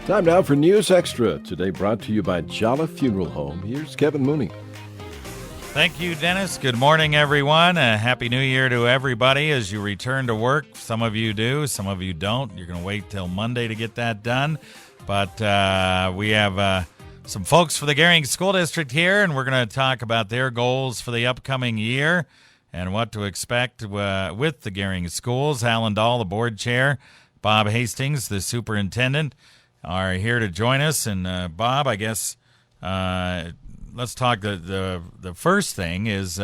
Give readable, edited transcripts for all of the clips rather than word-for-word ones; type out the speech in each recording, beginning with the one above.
Time now for News Extra, today brought to you by Jala Funeral Home. Here's Kevin Mooney. Thank you, Dennis. Good morning, everyone. Happy New Year to everybody as you return to work. Some of you do, some of you don't. You're going to wait till Monday to get that done. But we have some folks for the Gering School District here, and we're going to talk about their goals for the upcoming year and what to expect with the Gering schools. Alan Dahl, the board chair, Bob Hastings, the superintendent, are here to join us. And Bob, I guess let's talk. The first thing is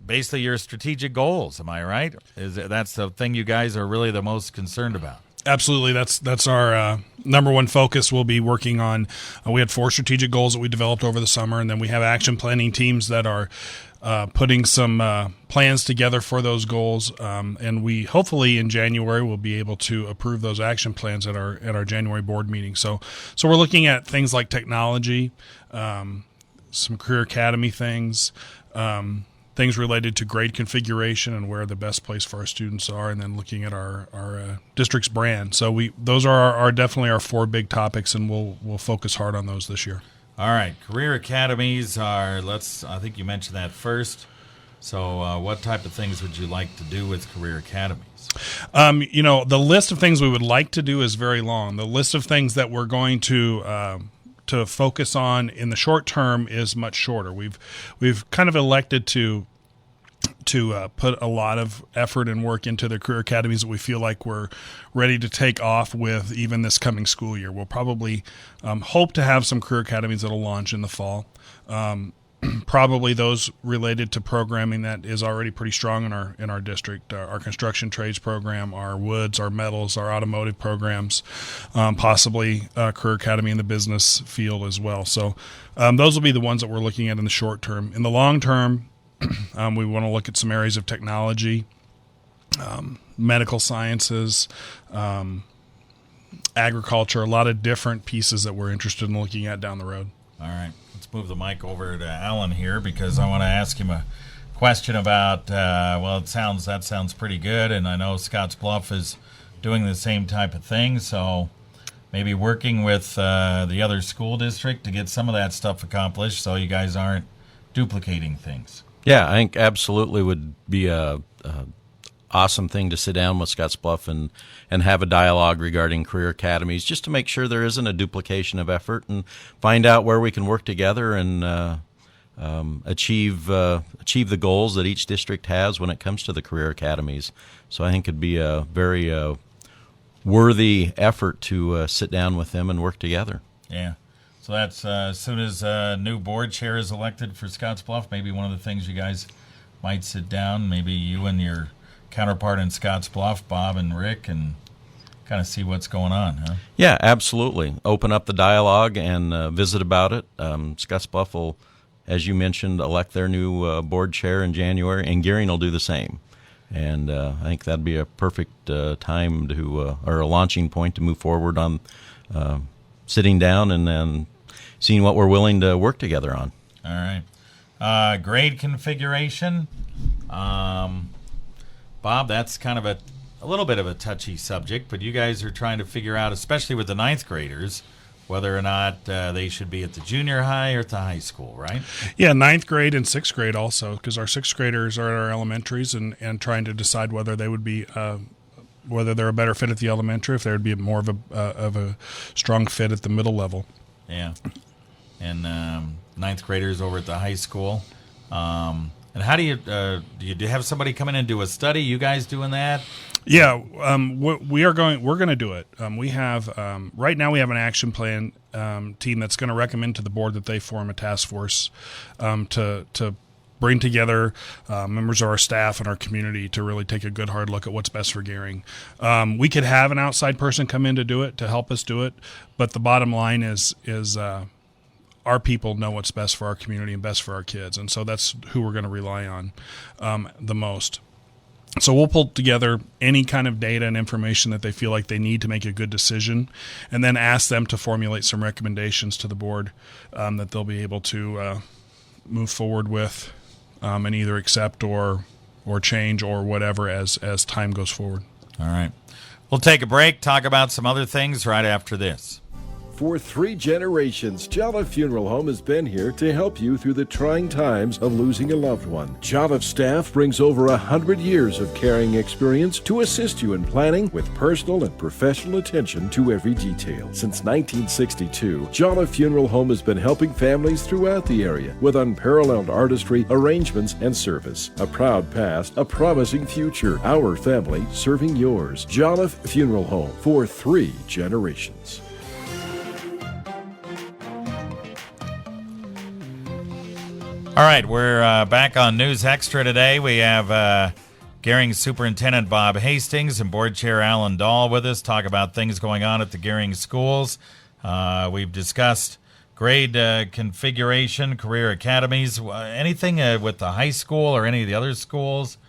basically your strategic goals. Am I right? That's the thing you guys are really the most concerned about? Absolutely. That's our number one focus. We'll be working on. We had 4 strategic goals that we developed over the summer, and then we have action planning teams that are putting some plans together for those goals. And we hopefully in January will be able to approve those action plans at our January board meeting. So we're looking at things like technology, some career academy things. Things related to grade configuration and where the best place for our students are, and then looking at our district's brand. So those are definitely our 4 big topics, and we'll focus hard on those this year. All right, career academies are. I think you mentioned that first. So, what type of things would you like to do with career academies? The list of things we would like to do is very long. The list of things that we're going to focus on in the short term is much shorter. We've kind of elected to put a lot of effort and work into the career academies that we feel like we're ready to take off with even this coming school year. We'll probably hope to have some career academies that'll launch in the fall. Probably those related to programming that is already pretty strong in our district. Our construction trades program, our woods, our metals, our automotive programs, possibly a career academy in the business field as well. So those will be the ones that we're looking at in the short term. In the long term, we want to look at some areas of technology, medical sciences, agriculture, a lot of different pieces that we're interested in looking at down the road. All right. Move the mic over to Alan here because I want to ask him a question about that sounds pretty good, and I know Scottsbluff is doing the same type of thing, so maybe working with the other school district to get some of that stuff accomplished so you guys aren't duplicating things. Yeah, I think absolutely would be a awesome thing to sit down with Scottsbluff and have a dialogue regarding career academies, just to make sure there isn't a duplication of effort and find out where we can work together and achieve the goals that each district has when it comes to the career academies. So I think it'd be a very worthy effort to sit down with them and work together. Yeah. So that's as soon as a new board chair is elected for Scottsbluff, maybe one of the things you guys might sit down, maybe you and your counterpart in Scottsbluff, Bob and Rick, and kind of see what's going on, huh? Yeah, absolutely. Open up the dialogue and visit about it. Scottsbluff will, as you mentioned, elect their new board chair in January, and Gering will do the same. And I think that'd be a perfect time or a launching point to move forward on sitting down and then seeing what we're willing to work together on. All right. Grade configuration. Bob, that's kind of a little bit of a touchy subject, but you guys are trying to figure out, especially with the 9th graders, whether or not they should be at the junior high or at the high school, right? Yeah, 9th grade and 6th grade also, because our 6th graders are at our elementaries and trying to decide whether they would be whether they're a better fit at the elementary, if they would be more of a strong fit at the middle level. Yeah, and 9th graders over at the high school. And how do you have somebody come in and do a study? You guys doing that? Yeah, we're going to do it. We have right now we have an action plan team that's going to recommend to the board that they form a task force to bring together members of our staff and our community to really take a good hard look at what's best for Gering. We could have an outside person come in to do it, to help us do it, but the bottom line is our people know what's best for our community and best for our kids, and so that's who we're going to rely on the most. So we'll pull together any kind of data and information that they feel like they need to make a good decision, and then ask them to formulate some recommendations to the board that they'll be able to move forward with and either accept or change or whatever as time goes forward. All right. We'll take a break, talk about some other things right after this. For 3 generations, Jolliffe Funeral Home has been here to help you through the trying times of losing a loved one. Jolliffe staff brings over 100 years of caring experience to assist you in planning with personal and professional attention to every detail. Since 1962, Jolliffe Funeral Home has been helping families throughout the area with unparalleled artistry, arrangements, and service. A proud past, a promising future. Our family serving yours. Jolliffe Funeral Home for 3 generations. All right, we're back on News Extra today. We have Gering Superintendent Bob Hastings and Board Chair Alan Dahl with us, talk about things going on at the Gering schools. We've discussed grade configuration, career academies, anything with the high school or any of the other schools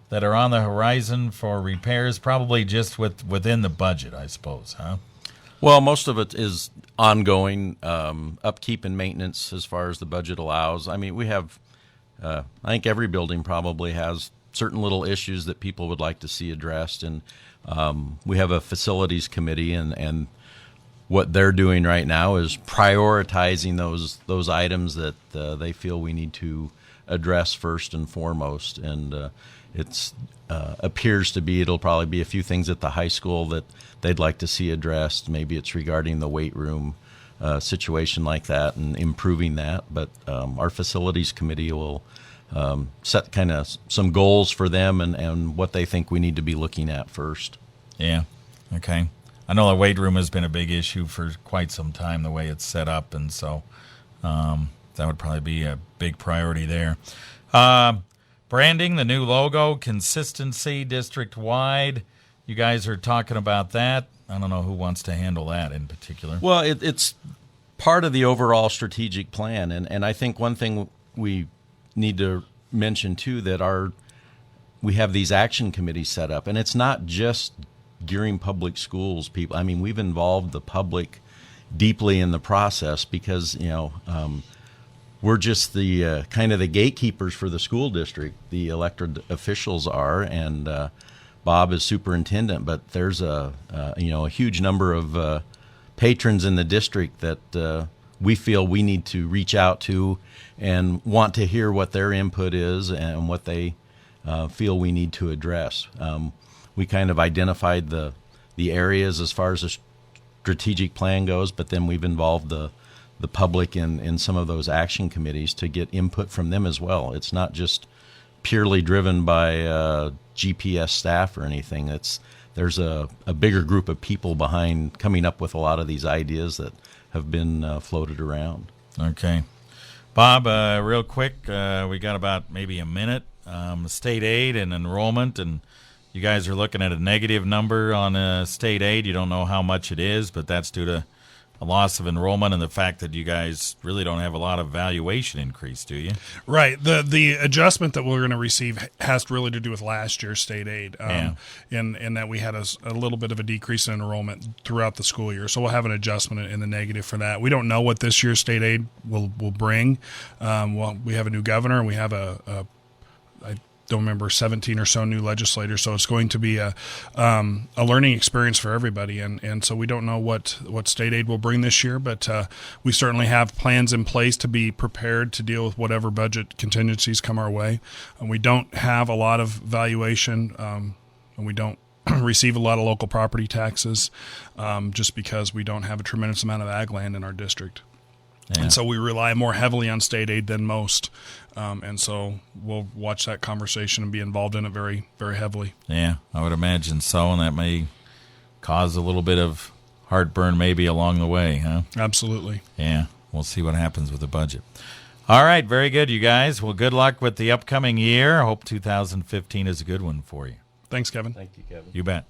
that are on the horizon for repairs, probably just within the budget, I suppose, huh? Well, most of it is ongoing upkeep and maintenance as far as the budget allows. I mean, we have, I think every building probably has certain little issues that people would like to see addressed. And we have a facilities committee, and what they're doing right now is prioritizing those items that they feel we need to address first and foremost. And it's appears to be it'll probably be a few things at the high school that they'd like to see addressed. Maybe it's regarding the weight room situation like that and improving that. But our facilities committee will set kind of some goals for them and what they think we need to be looking at first. Yeah. Okay. I know the weight room has been a big issue for quite some time, the way it's set up, and so that would probably be a big priority there. Branding, the new logo, consistency district-wide. You guys are talking about that. I don't know who wants to handle that in particular. Well, it's part of the overall strategic plan, and I think one thing we need to mention too that we have these action committees set up, and it's not just Gering Public Schools people. I mean, we've involved the public deeply in the process because we're just the kind of the gatekeepers for the school district. The elected officials are, and Bob is superintendent, but there's a huge number of patrons in the district that we feel we need to reach out to and want to hear what their input is and what they feel we need to address. We kind of identified the areas as far as the strategic plan goes, but then we've involved the public in some of those action committees to get input from them as well. It's not just purely driven by GPS staff or anything. There's a bigger group of people behind coming up with a lot of these ideas that have been floated around. Okay. Bob, real quick, we got about maybe a minute. State aid and enrollment, and you guys are looking at a negative number on state aid. You don't know how much it is, but that's due to a loss of enrollment and the fact that you guys really don't have a lot of valuation increase, do you? Right. The adjustment that we're going to receive has really to do with last year's state aid, in that we had a little bit of a decrease in enrollment throughout the school year. So we'll have an adjustment in the negative for that. We don't know what this year's state aid will bring. Well, we have a new governor, and we have I don't remember, 17 or so new legislators, so it's going to be a learning experience for everybody, and so we don't know what state aid will bring this year, but we certainly have plans in place to be prepared to deal with whatever budget contingencies come our way. And we don't have a lot of valuation, and we don't receive a lot of local property taxes, just because we don't have a tremendous amount of ag land in our district. Yeah. And so we rely more heavily on state aid than most. And so we'll watch that conversation and be involved in it very, very heavily. Yeah, I would imagine so, and that may cause a little bit of heartburn maybe along the way, huh? Absolutely. Yeah, we'll see what happens with the budget. All right, very good, you guys. Well, good luck with the upcoming year. I hope 2015 is a good one for you. Thanks, Kevin. Thank you, Kevin. You bet.